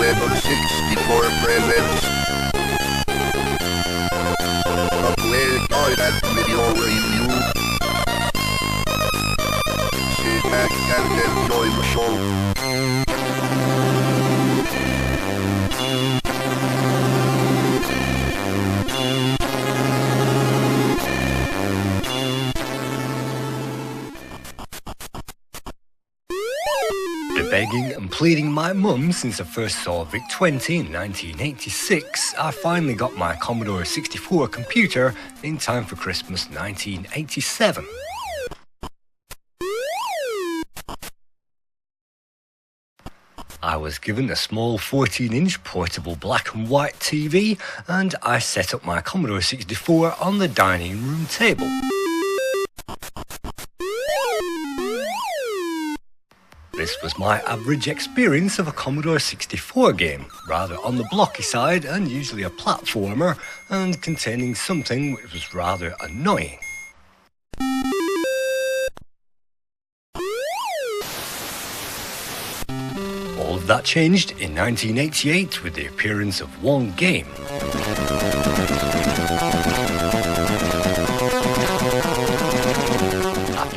Lemon 64 presents a Playguide and video review. Sit back and enjoy the show. Begging and pleading my mum since I first saw VIC-20 in 1986, I finally got my Commodore 64 computer in time for Christmas 1987. I was given a small 14-inch portable black and white TV, and I set up my Commodore 64 on the dining room table. This was my average experience of a Commodore 64 game, rather on the blocky side and usually a platformer, and containing something which was rather annoying. All of that changed in 1988 with the appearance of one game.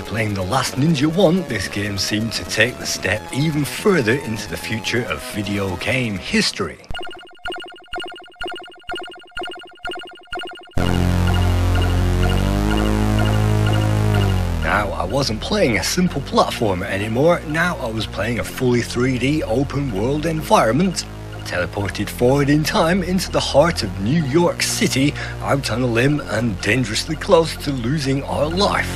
Playing The Last Ninja 1, this game seemed to take the step even further into the future of video game history. Now, I wasn't playing a simple platformer anymore, now I was playing a fully 3D open world environment, teleported forward in time into the heart of New York City, out on a limb and dangerously close to losing our life.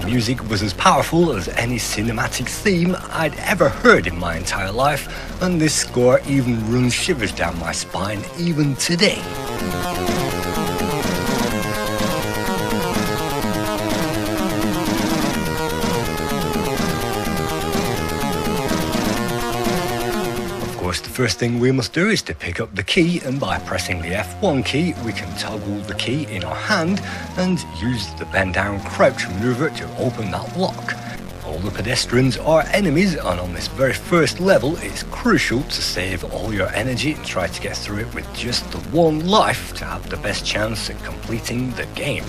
Music was as powerful as any cinematic theme I'd ever heard in my entire life, and this score even runs shivers down my spine even today. The first thing we must do is to pick up the key, and by pressing the F1 key we can toggle the key in our hand and use the bend down crouch maneuver to open that lock. All the pedestrians are enemies, and on this very first level it's crucial to save all your energy and try to get through it with just the one life to have the best chance at completing the game.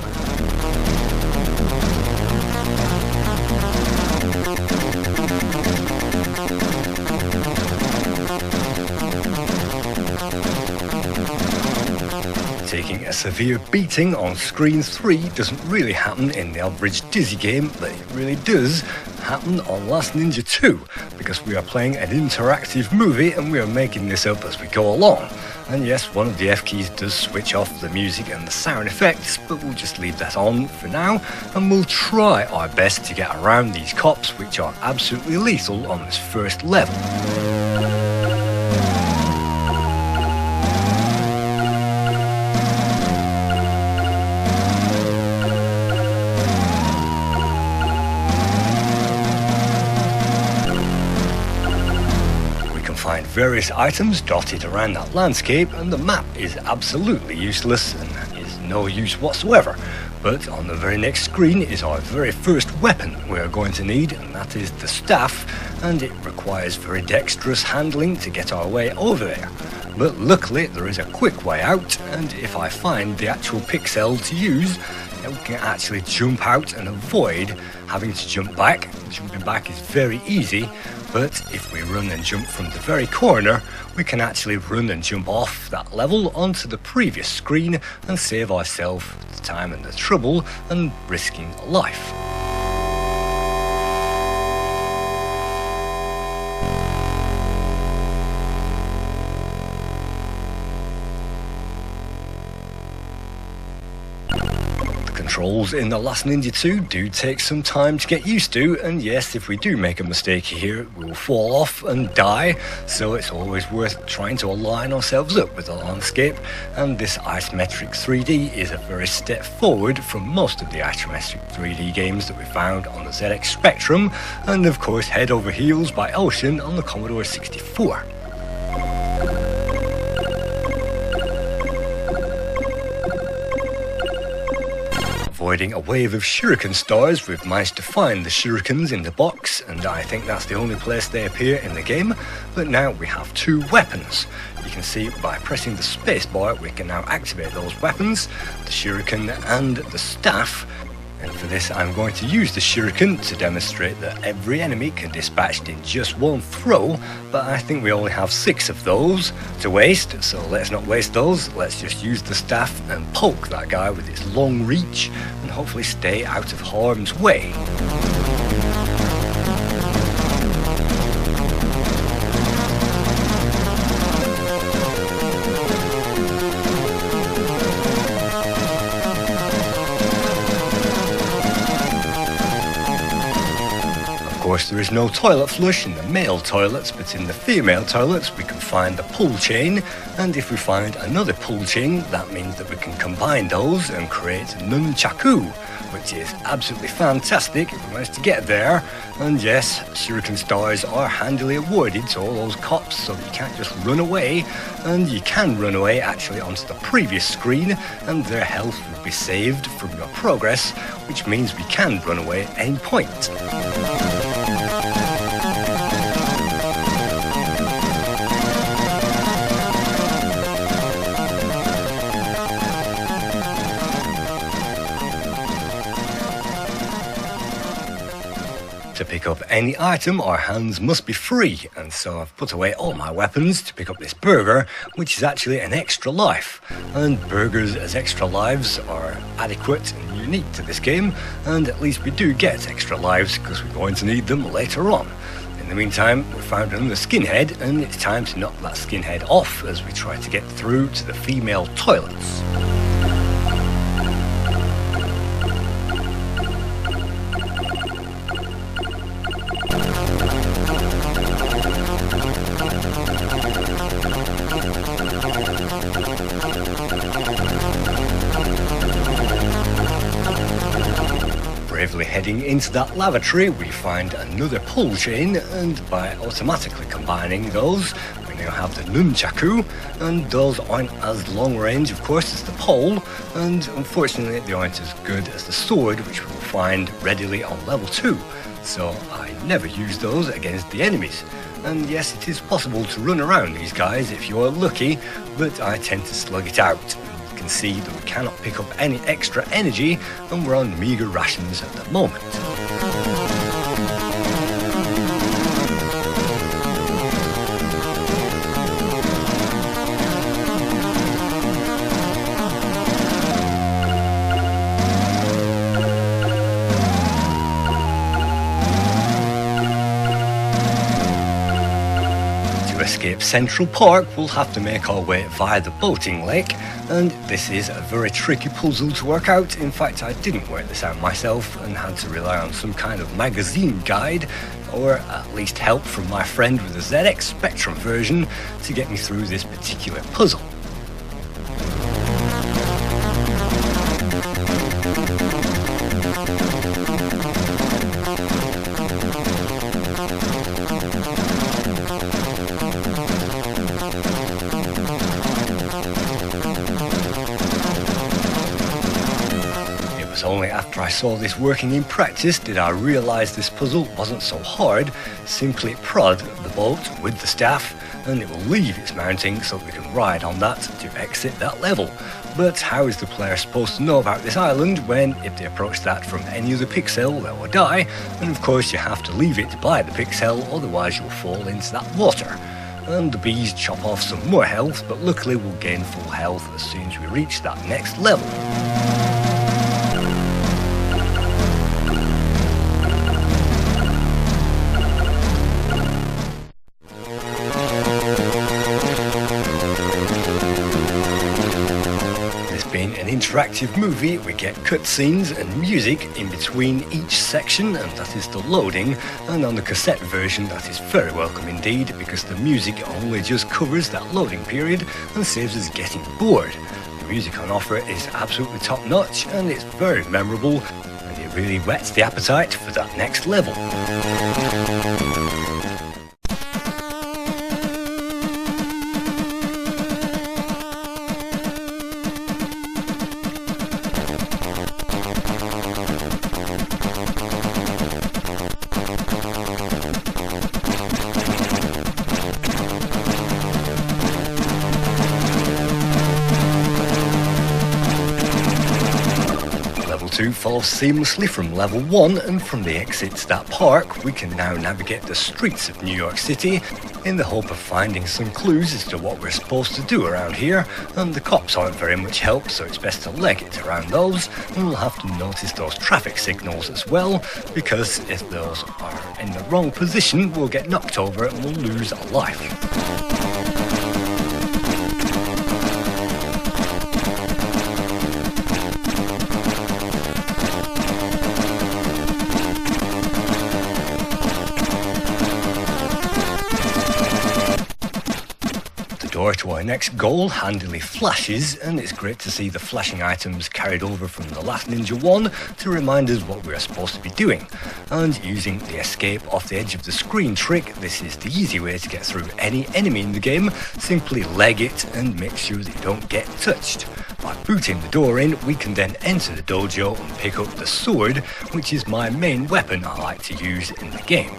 Taking a severe beating on screen 3 doesn't really happen in the average Dizzy game, but it really does happen on Last Ninja 2, because we are playing an interactive movie and we are making this up as we go along. And yes, one of the F keys does switch off the music and the sound effects, but we'll just leave that on for now, and we'll try our best to get around these cops, which are absolutely lethal on this first level. Find various items dotted around that landscape, and the map is absolutely useless and is no use whatsoever. But on the very next screen is our very first weapon we are going to need, and that is the staff, and it requires very dexterous handling to get our way over there. But luckily there is a quick way out, and if I find the actual pixel to use, we can actually jump out and avoid having to jump back. Jumping back is very easy, but if we run and jump from the very corner, we can actually run and jump off that level onto the previous screen and save ourselves the time and the trouble and risking a life. controls in The Last Ninja 2 do take some time to get used to, and yes, if we do make a mistake here, we will fall off and die, so it's always worth trying to align ourselves up with the landscape, and this isometric 3D is a very step forward from most of the isometric 3D games that we found on the ZX Spectrum, and of course Head Over Heels by Ocean on the Commodore 64. Avoiding a wave of shuriken stars, we've managed to find the shurikens in the box, and I think that's the only place they appear in the game, but now we have two weapons. You can see by pressing the spacebar we can now activate those weapons, the shuriken and the staff. And for this I'm going to use the shuriken to demonstrate that every enemy can be dispatched in just one throw, but I think we only have 6 of those to waste, so let's not waste those. Let's just use the staff and poke that guy with its long reach and hopefully stay out of harm's way. Of course, there is no toilet flush in the male toilets, but in the female toilets we can find the pull chain, and if we find another pull chain, that means that we can combine those and create nunchaku, which is absolutely fantastic if we manage to get there. And yes, shuriken stars are handily awarded to all those cops, so that you can't just run away, and you can run away actually onto the previous screen, and their health will be saved from your progress, which means we can run away at any point. To pick up any item, our hands must be free, and so I've put away all my weapons to pick up this burger, which is actually an extra life. And burgers as extra lives are adequate and unique to this game, and at least we do get extra lives because we're going to need them later on. In the meantime, we found another skinhead, and it's time to knock that skinhead off as we try to get through to the female toilets. Bravely heading into that lavatory, we find another pull chain, and by automatically combining those, we now have the nunchaku, and those aren't as long range, of course, as the pole, and unfortunately they aren't as good as the sword, which we will find readily on level 2, so I never use those against the enemies. And yes, it is possible to run around these guys if you are lucky, but I tend to slug it out. You can see that we cannot pick up any extra energy, and we're on meagre rations at the moment. To escape Central Park, we'll have to make our way via the boating lake, and this is a very tricky puzzle to work out. In fact, I didn't work this out myself and had to rely on some kind of magazine guide, or at least help from my friend with the ZX Spectrum version to get me through this particular puzzle. Only after I saw this working in practice did I realise this puzzle wasn't so hard. Simply prod the boat with the staff and it will leave its mounting so that we can ride on that to exit that level. But how is the player supposed to know about this island when, if they approach that from any other pixel, they will die, and of course you have to leave it by the pixel, otherwise you'll fall into that water. And the bees chop off some more health, but luckily we'll gain full health as soon as we reach that next level. interactive movie, we get cutscenes and music in between each section, and that is the loading, and on the cassette version that is very welcome indeed, because the music only just covers that loading period and saves us getting bored. The music on offer is absolutely top notch and it's very memorable, and it really whets the appetite for that next level. Level 2 follows seamlessly from level 1, and from the exits to that park we can now navigate the streets of New York City in the hope of finding some clues as to what we're supposed to do around here, and the cops aren't very much help, so it's best to leg it around those, and we'll have to notice those traffic signals as well, because if those are in the wrong position we'll get knocked over and we'll lose a life. Door to our next goal handily flashes, and it's great to see the flashing items carried over from the last Ninja 1 to remind us what we're supposed to be doing. And using the escape off the edge of the screen trick, this is the easy way to get through any enemy in the game. Simply leg it and make sure that you don't get touched. By booting the door in, we can then enter the dojo and pick up the sword, which is my main weapon I like to use in the game.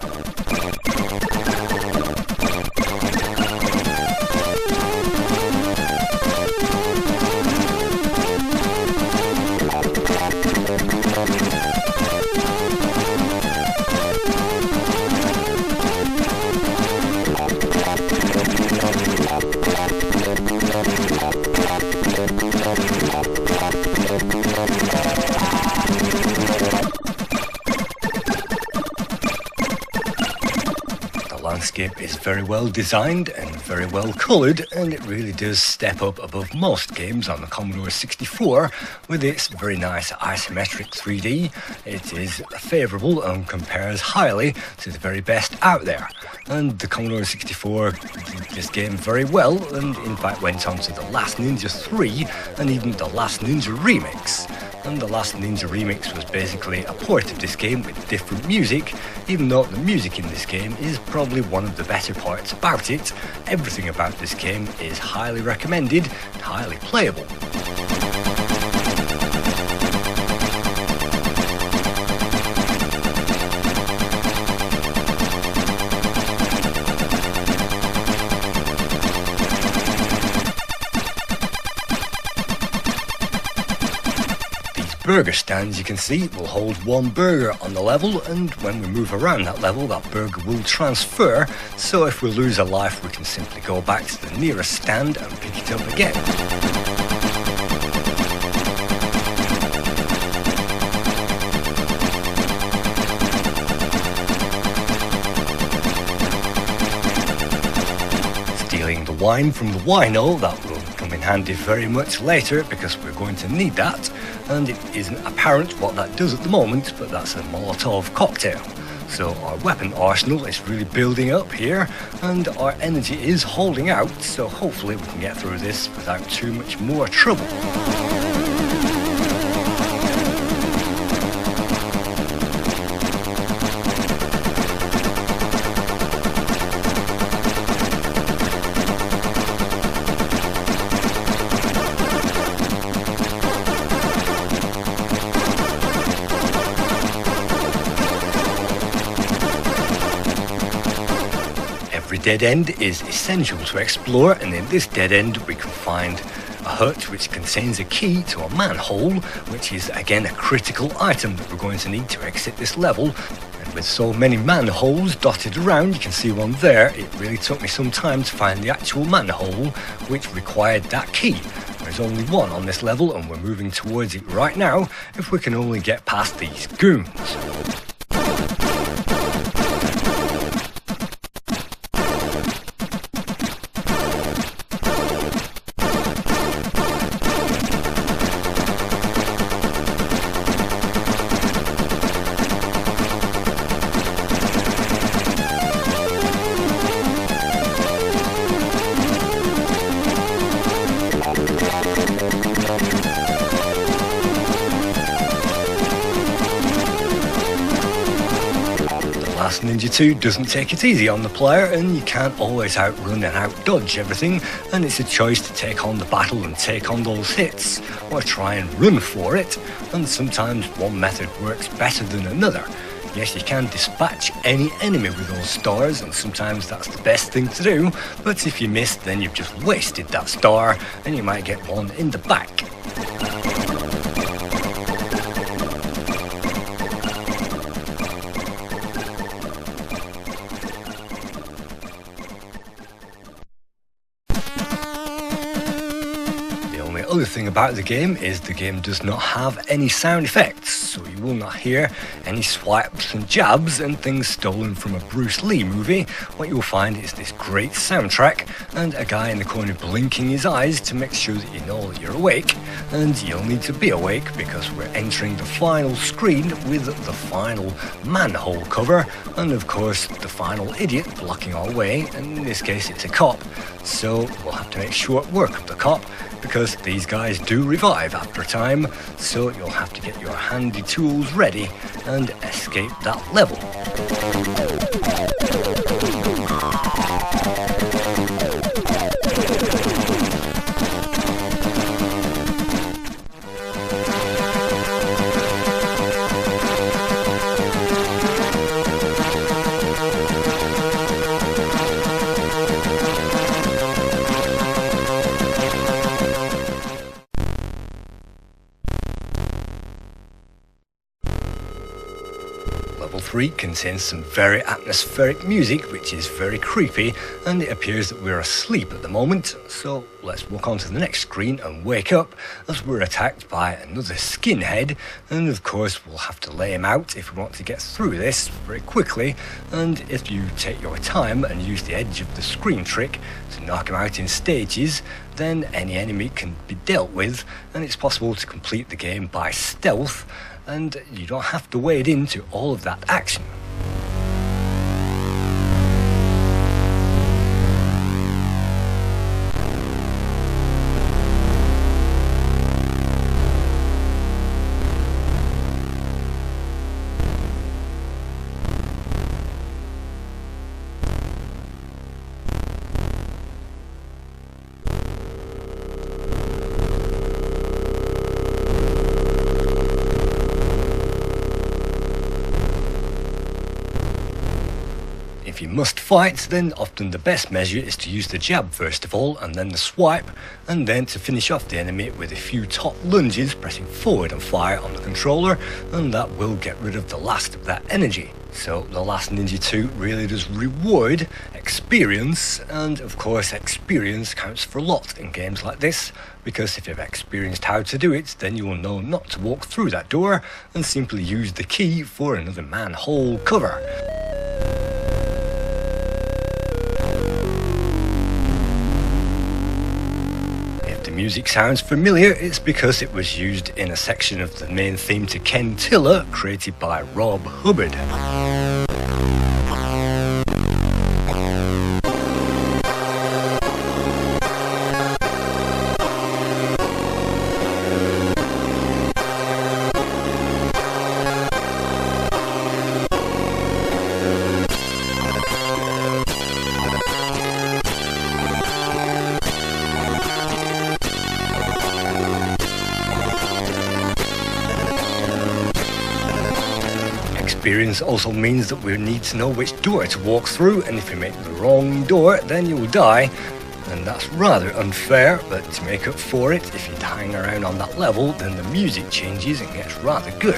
The landscape is very well designed and very well coloured, and it really does step up above most games on the Commodore 64 with its very nice isometric 3D. It is favourable and compares highly to the very best out there, and the Commodore 64 did this game very well, and in fact went on to the Last Ninja 3 and even the Last Ninja Remix. And the Last Ninja Remix was basically a port of this game with different music, even though the music in this game is probably one of the better parts about it. Everything about this game is highly recommended and highly playable. Burger stands, you can see, will hold one burger on the level, and when we move around that level, that burger will transfer, so if we lose a life we can simply go back to the nearest stand and pick it up again. Stealing the wine from the wino, that will come in handy very much later because we're going to need that, and it isn't apparent what that does at the moment, but that's a Molotov cocktail. So our weapon arsenal is really building up here, and our energy is holding out, so hopefully we can get through this without too much more trouble. Dead end is essential to explore, and in this dead end we can find a hut which contains a key to a manhole, which is again a critical item that we're going to need to exit this level. And with so many manholes dotted around, you can see one there, it really took me some time to find the actual manhole which required that key. There's only one on this level and we're moving towards it right now if we can only get past these goons. Last Ninja 2 doesn't take it easy on the player, and you can't always outrun and outdodge everything, and it's a choice to take on the battle and take on those hits, or try and run for it, and sometimes one method works better than another. Yes, you can dispatch any enemy with those stars, and sometimes that's the best thing to do, but if you miss, then you've just wasted that star, and you might get one in the back. The other thing about the game is the game does not have any sound effects, so you will not hear any swipes and jabs and things stolen from a Bruce Lee movie. What you'll find is this great soundtrack and a guy in the corner blinking his eyes to make sure that you know that you're awake, and you'll need to be awake because we're entering the final screen with the final manhole cover, and of course the final idiot blocking our way, and in this case it's a cop, so we'll have to make short work of the cop, because these guys do revive after time, so you'll have to get your handy tools ready and escape that level. Level 3 contains some very atmospheric music, which is very creepy, and it appears that we're asleep at the moment, so let's walk on to the next screen and wake up as we're attacked by another skinhead, and of course we'll have to lay him out if we want to get through this very quickly, and if you take your time and use the edge of the screen trick to knock him out in stages, then any enemy can be dealt with, and it's possible to complete the game by stealth, and you don't have to wade into all of that action. If you must fight, then often the best measure is to use the jab first of all, and then the swipe, and then to finish off the enemy with a few top lunges, pressing forward and fire on the controller, and that will get rid of the last of that energy. So The Last Ninja 2 really does reward experience, and of course experience counts for a lot in games like this, because if you've experienced how to do it, then you will know not to walk through that door and simply use the key for another manhole cover. Music sounds familiar, it's because it was used in a section of the main theme to Ken Tiller created by Rob Hubbard. Experience also means that we need to know which door to walk through, and if you make the wrong door, then you'll die. And that's rather unfair, but to make up for it, if you hang around on that level, then the music changes and gets rather good.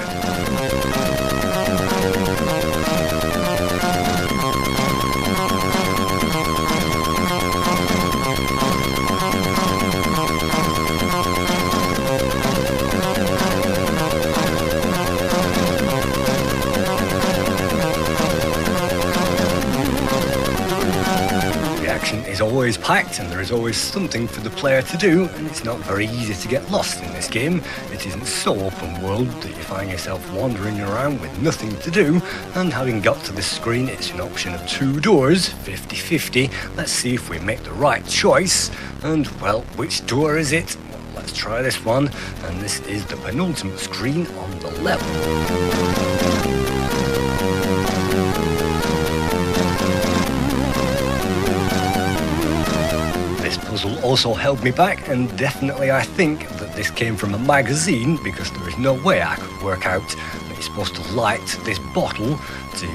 Is always packed, and there is always something for the player to do, and it's not very easy to get lost in this game. It isn't so open world that you find yourself wandering around with nothing to do, and having got to this screen, it's an option of two doors, 50-50. Let's see if we make the right choice, and well, which door is it? Well, let's try this one, and this is the penultimate screen on the level. also held me back, and definitely I think that this came from a magazine, because there is no way I could work out that you're supposed to light this bottle to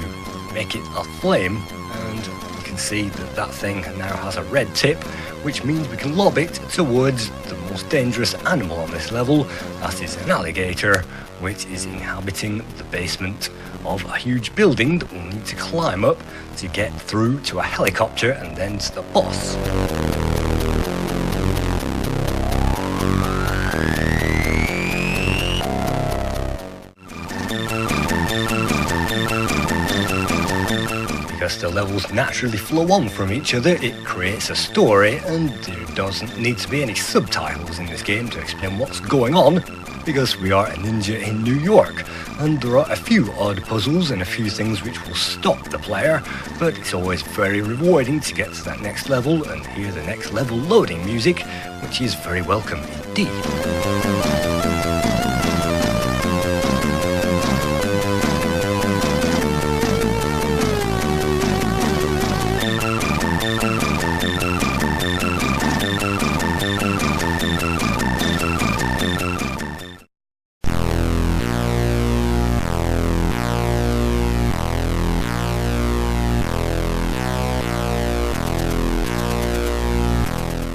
make it a flame. And you can see that that thing now has a red tip, which means we can lob it towards the most dangerous animal on this level. That is an alligator, which is inhabiting the basement of a huge building that we'll need to climb up to get through to a helicopter and then to the boss. Because the levels naturally flow on from each other, it creates a story, and there doesn't need to be any subtitles in this game to explain what's going on, because we are a ninja in New York, and there are a few odd puzzles and a few things which will stop the player, but it's always very rewarding to get to that next level and hear the next level loading music, which is very welcome indeed.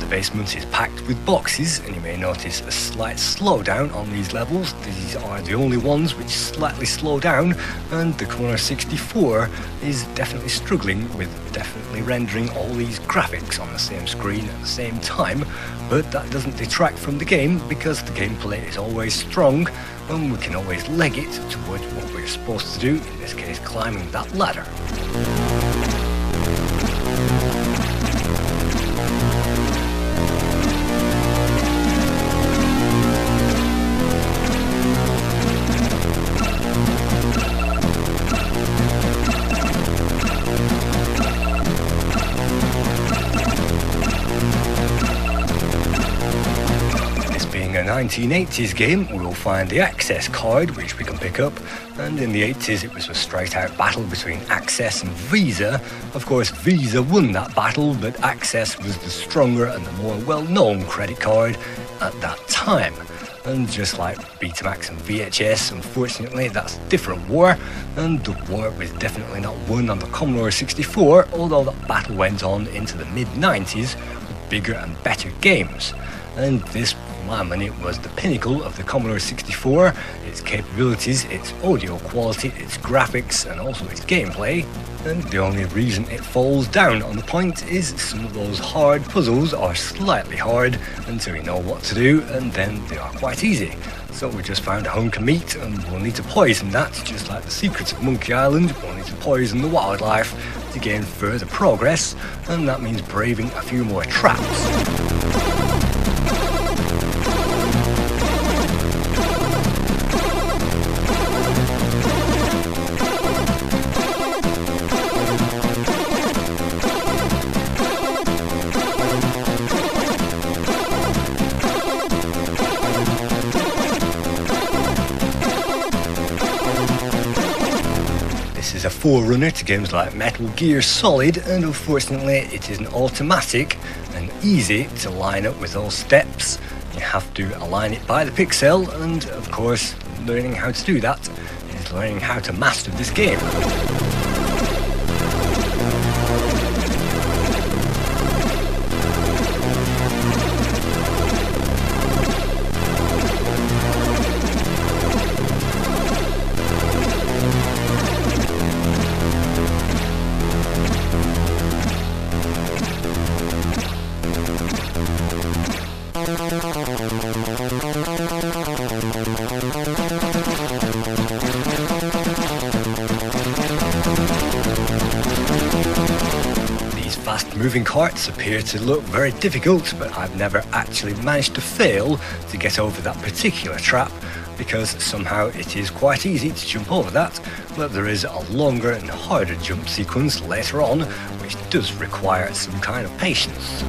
Basement is packed with boxes, and you may notice a slight slowdown on these levels. These are the only ones which slightly slow down, and the Commodore 64 is definitely struggling with definitely rendering all these graphics on the same screen at the same time, but that doesn't detract from the game, because the gameplay is always strong and we can always leg it towards what we're supposed to do, in this case climbing that ladder. A 1980s game, we will find the Access card, which we can pick up, and in the 80s it was a straight out battle between Access and Visa. Of course Visa won that battle, but Access was the stronger and the more well-known credit card at that time. And just like Betamax and VHS, unfortunately that's a different war, and the war was definitely not won on the Commodore 64, although that battle went on into the mid-90s with bigger and better games. And this, for my money, was the pinnacle of the Commodore 64, its capabilities, its audio quality, its graphics, and also its gameplay. And the only reason it falls down on the point is some of those hard puzzles are slightly hard until you know what to do, and then they are quite easy. So we just found a hunk of meat, and we'll need to poison that, just like the secrets of Monkey Island. We'll need to poison the wildlife to gain further progress, and that means braving a few more traps. Is a forerunner to games like Metal Gear Solid, and unfortunately it isn't automatic and easy to line up with those steps. You have to align it by the pixel, and of course learning how to do that is learning how to master this game. Moving carts appear to look very difficult, but I've never actually managed to fail to get over that particular trap, because somehow it is quite easy to jump over that, but there is a longer and harder jump sequence later on, which does require some kind of patience.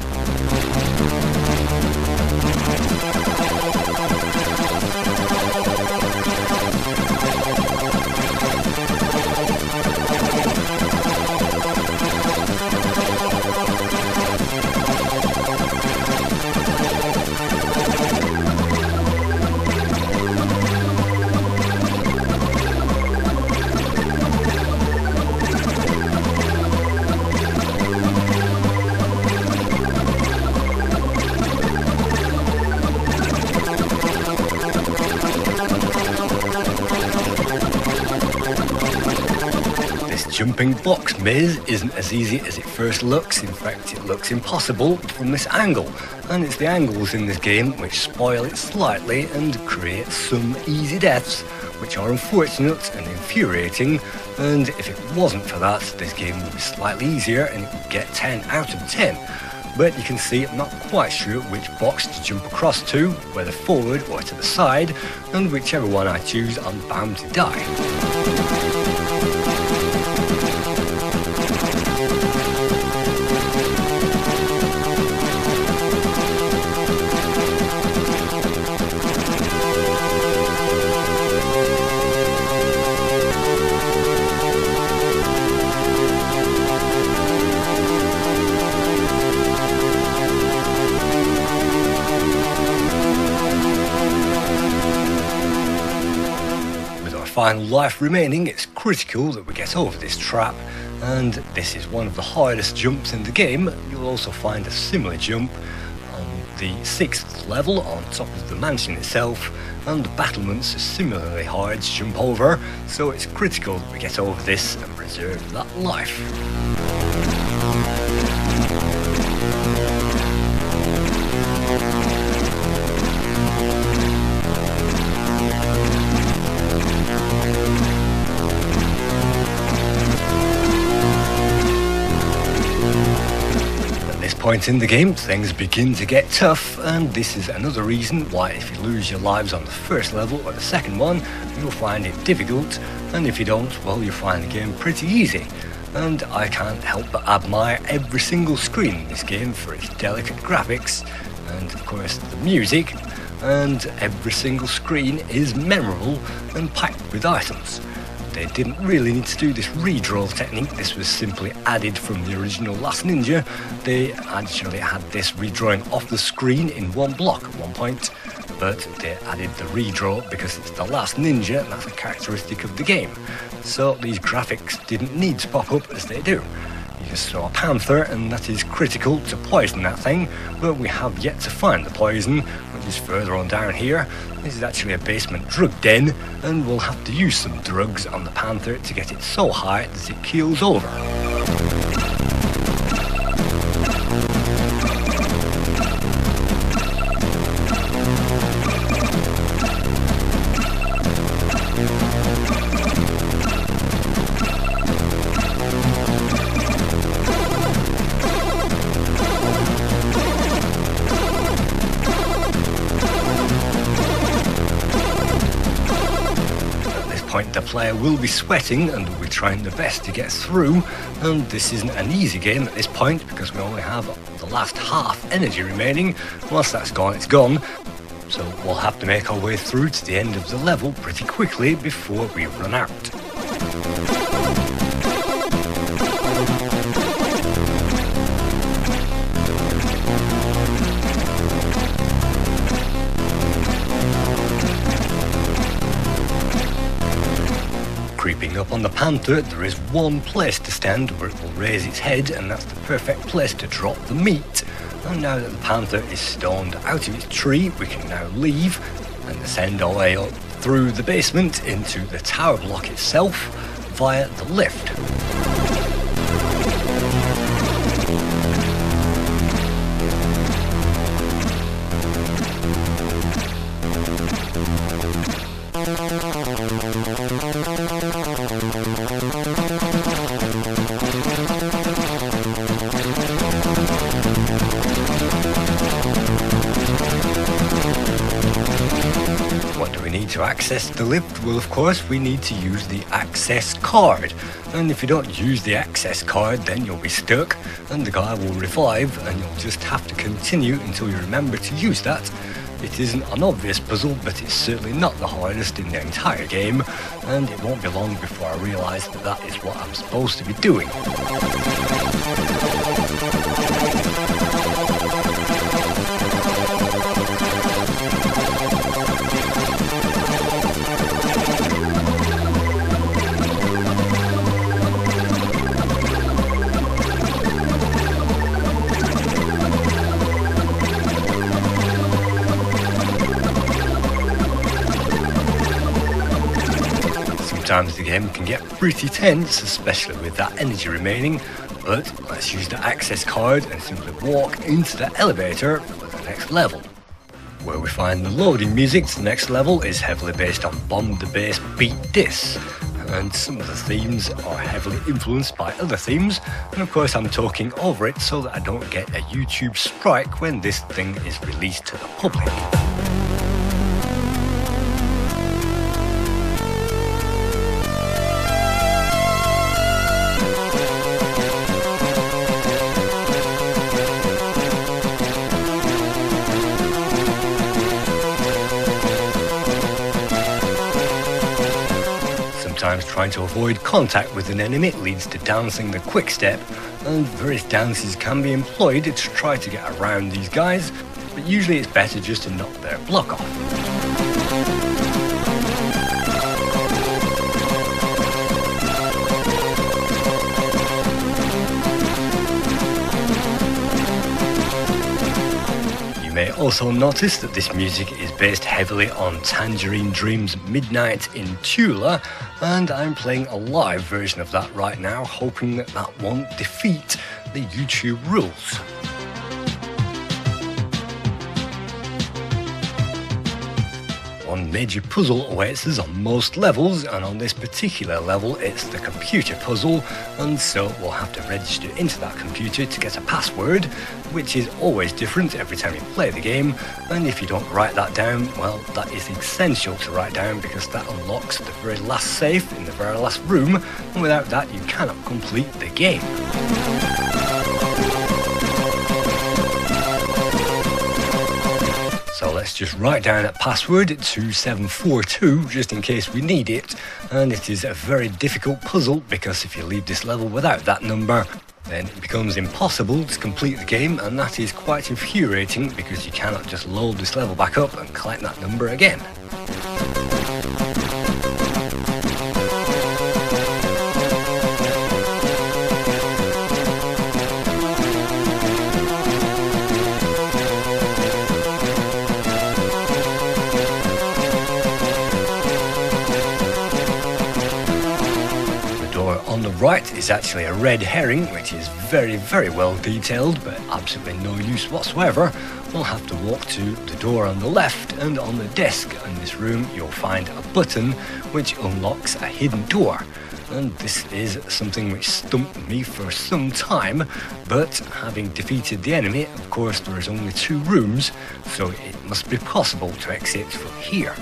jumping box maze isn't as easy as it first looks. In fact, it looks impossible from this angle. And it's the angles in this game which spoil it slightly and create some easy deaths, which are unfortunate and infuriating. And if it wasn't for that, this game would be slightly easier and it would get 10 out of 10. But you can see I'm not quite sure which box to jump across to, whether forward or to the side, and whichever one I choose, I'm bound to die. Final life remaining, it's critical that we get over this trap, and this is one of the hardest jumps in the game. You'll also find a similar jump on the 6th level on top of the mansion itself, and the battlements are similarly hard to jump over, so it's critical that we get over this and preserve that life. Point in the game, things begin to get tough, and this is another reason why if you lose your lives on the first level or the second one, you'll find it difficult, and if you don't, well, you'll find the game pretty easy. And I can't help but admire every single screen in this game for its delicate graphics, and of course the music, and every single screen is memorable and packed with items. They didn't really need to do this redraw technique. This was simply added from the original Last Ninja. They actually had this redrawing off the screen in one block at one point, but they added the redraw because it's the Last Ninja and that's a characteristic of the game. So these graphics didn't need to pop up as they do. You just throw a panther and that is critical to poison that thing, but we have yet to find the poison, which is further on down here. This is actually a basement drug den, and we'll have to use some drugs on the panther to get it so high that it keels over. The player will be sweating and will be trying their best to get through, and this isn't an easy game at this point because we only have the last half energy remaining. Once that's gone, it's gone, so we'll have to make our way through to the end of the level pretty quickly before we run out. Creeping up on the panther, there is one place to stand where it will raise its head, and that's the perfect place to drop the meat. And now that the panther is stoned out of its tree, we can now leave and ascend our way up through the basement into the tower block itself via the lift. To access the lift, well, of course, we need to use the access card. And if you don't use the access card, then you'll be stuck, and the guy will revive, and you'll just have to continue until you remember to use that. It isn't an obvious puzzle, but it's certainly not the hardest in the entire game, and it won't be long before I realise that that is what I'm supposed to be doing. sometimes the game can get pretty tense, especially with that energy remaining, but let's use the access card and simply walk into the elevator for the next level. Where we find the loading music to the next level is heavily based on Bomb the Bass Beat This, and some of the themes are heavily influenced by other themes, and of course I'm talking over it so that I don't get a YouTube strike when this thing is released to the public. Sometimes trying to avoid contact with an enemy leads to dancing the quick step, and various dances can be employed to try to get around these guys, but usually it's better just to knock their block off. You may also notice that this music is based heavily on Tangerine Dream's Midnight in Tula, and I'm playing a live version of that right now, hoping that that won't defeat the YouTube rules. One major puzzle awaits us on most levels, and on this particular level it's the computer puzzle, and so we'll have to register into that computer to get a password, which is always different every time you play the game, and if you don't write that down, well, that is essential to write down because that unlocks the very last safe in the very last room, and without that you cannot complete the game. So let's just write down that password 2742 just in case we need it, and it is a very difficult puzzle because if you leave this level without that number then it becomes impossible to complete the game, and that is quite infuriating because you cannot just load this level back up and collect that number again. On the right is actually a red herring, which is very, very well detailed, but absolutely no use whatsoever. We'll have to walk to the door on the left, and on the desk in this room you'll find a button which unlocks a hidden door. And this is something which stumped me for some time, but having defeated the enemy, of course there is only 2 rooms, so it must be possible to exit from here.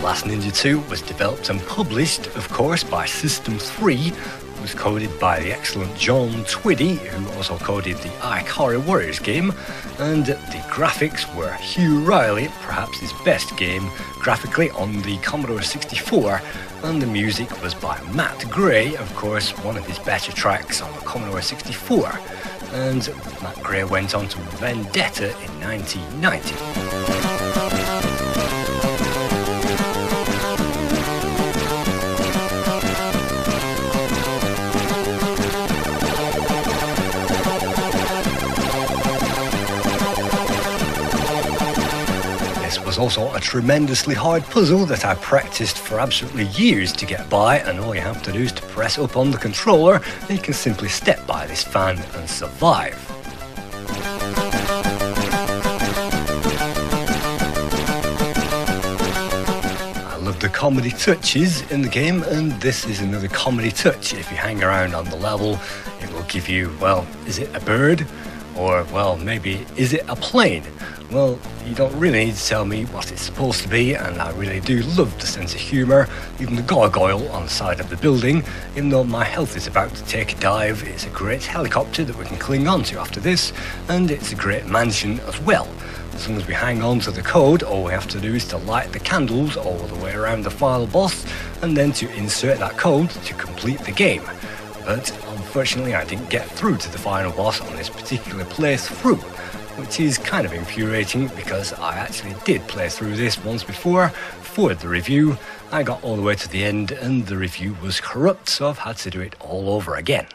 Last Ninja 2 was developed and published, of course, by System 3. It was coded by the excellent John Twiddy, who also coded the Ikari Warriors game, and the graphics were Hugh Riley, perhaps his best game graphically on the Commodore 64, and the music was by Matt Gray, of course, one of his better tracks on the Commodore 64, and Matt Gray went on to Vendetta in 1990. Was also a tremendously hard puzzle that I practiced for absolutely years to get by, and all you have to do is to press up on the controller and you can simply step by this fan and survive. I love the comedy touches in the game, and this is another comedy touch. If you hang around on the level, it will give you, well, is it a bird? Or, well, maybe, is it a plane? Well, you don't really need to tell me what it's supposed to be, and I really do love the sense of humour. Even the gargoyle on the side of the building, even though my health is about to take a dive, it's a great helicopter that we can cling on to after this, and it's a great mansion as well. As long as we hang on to the code, all we have to do is to light the candles all the way around the final boss, and then to insert that code to complete the game. But unfortunately I didn't get through to the final boss on this particular playthrough, which is kind of infuriating because I actually did play through this once before afford the review, I got all the way to the end and the review was corrupt, so I've had to do it all over again.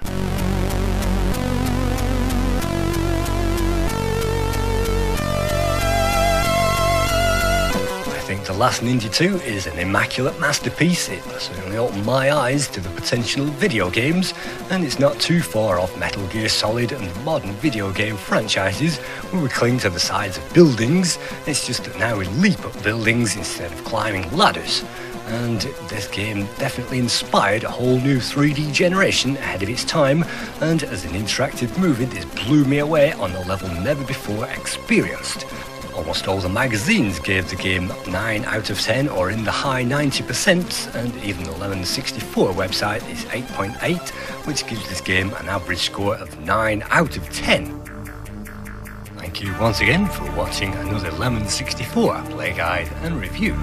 I think The Last Ninja 2 is an immaculate masterpiece. It certainly opened my eyes to the potential of video games, and it's not too far off Metal Gear Solid and modern video game franchises where we cling to the sides of buildings. It's just that now we leap up buildings instead of climbing ladders. And this game definitely inspired a whole new 3D generation ahead of its time, and as an interactive movie this blew me away on a level never before experienced. Almost all the magazines gave the game 9 out of 10 or in the high 90%, and even the Lemon 64 website is 8.8, which gives this game an average score of 9 out of 10. Thank you once again for watching another Lemon 64 play guide and review.